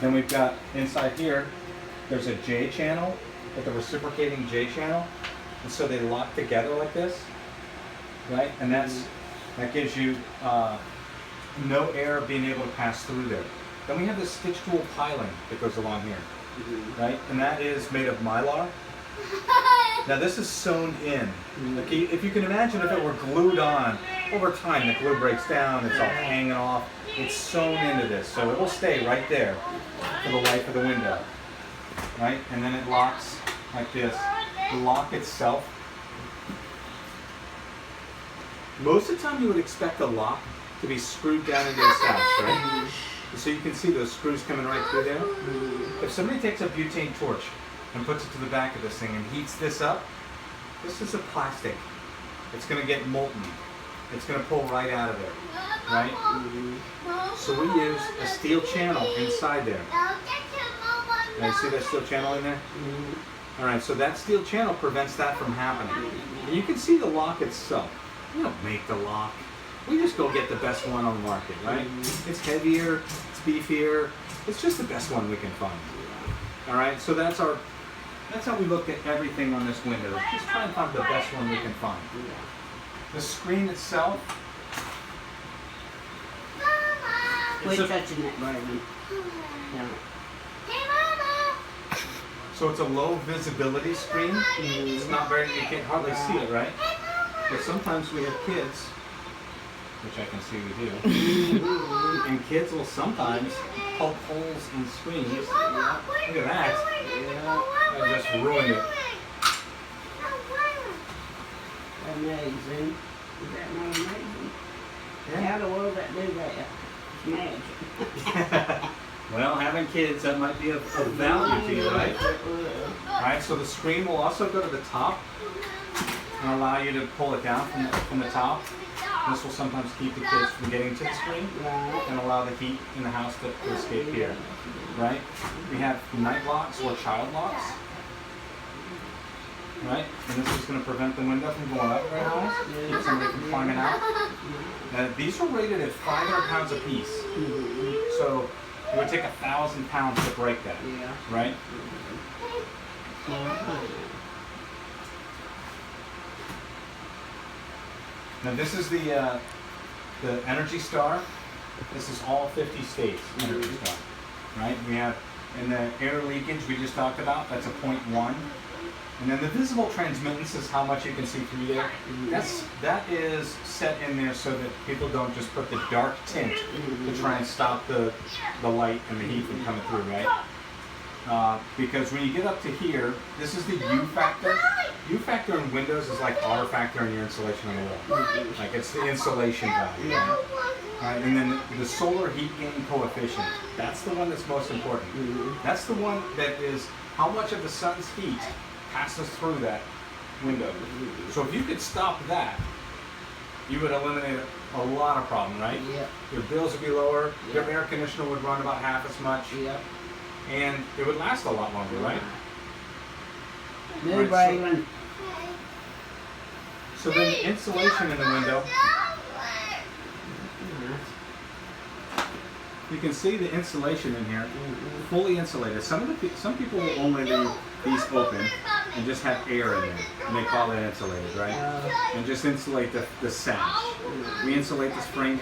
Then we've got inside here, there's a J channel, with a reciprocating J channel. And so they lock together like this, right? And that gives you no air being able to pass through there. Then we have this stitch tool piling that goes along here, right? And that is made of Mylar. Now this is sewn in. Like if you can imagine if it were glued on, over time the glue breaks down, it's all hanging off. It's sewn into this, so it will stay right there for the life of the window, right? And then it locks like this. The lock itself, most of the time you would expect the lock to be screwed down into the sash, right? So you can see those screws coming right through there. If somebody takes a butane torch and puts it to the back of this thing and heats this up, this is a plastic. It's going to get molten. It's going to pull right out of there, right? So we use a steel channel inside there. Now you see that steel channel in there? All right, so that steel channel prevents that from happening. And you can see the lock itself. We don't make the lock. We just go get the best one on the market, right? It's heavier, it's beefier. It's just the best one we can find. All right, so that's how we look at everything on this window. Just try and find the best one we can find. The screen itself. Quit touching it, Brian. No. So it's a low visibility screen. It's not very, you can't hardly see it, right? But sometimes we have kids, which I can see we do, and kids will sometimes poke holes in screens. Look at that. I just ruined it. Amazing. Is that not amazing? How in the world that do that? It's magic. Well, having kids, that might be of value to you, right? Alright, so the screen will also go to the top and allow you to pull it down from the top. This will sometimes keep the kids from getting to the screen and allow the heat in the house to escape here, right? We have night locks or child locks, right? And this is going to prevent the window from going up very high, keep somebody from climbing out. Now, these are rated at 500 pounds apiece, so it would take 1,000 pounds to break that, right? Now this is the Energy Star. This is all 50 states Energy Star, right? We have, in the air leakage we just talked about, that's a 0.1. And then the visible transmittance is how much you can see through there. That is set in there so that people don't just put the dark tint to try and stop the light and the heat from coming through, right? Because when you get up to here, this is the U factor. U factor in windows is like R factor in your insulation on the wall. Like it's the insulation value, right? And then the solar heat gain coefficient, that's the one that's most important. That's the one that is how much of the sun's heat passes through that window. So if you could stop that, you would eliminate a lot of problems, right? Your bills would be lower, your air conditioner would run about half as much, and it would last a lot longer, right? Right, so then the insulation in the window, you can see the insulation in here, fully insulated. Some people will only leave these open and just have air in there, and they call that insulated, right? And just insulate the sash. We insulate this frame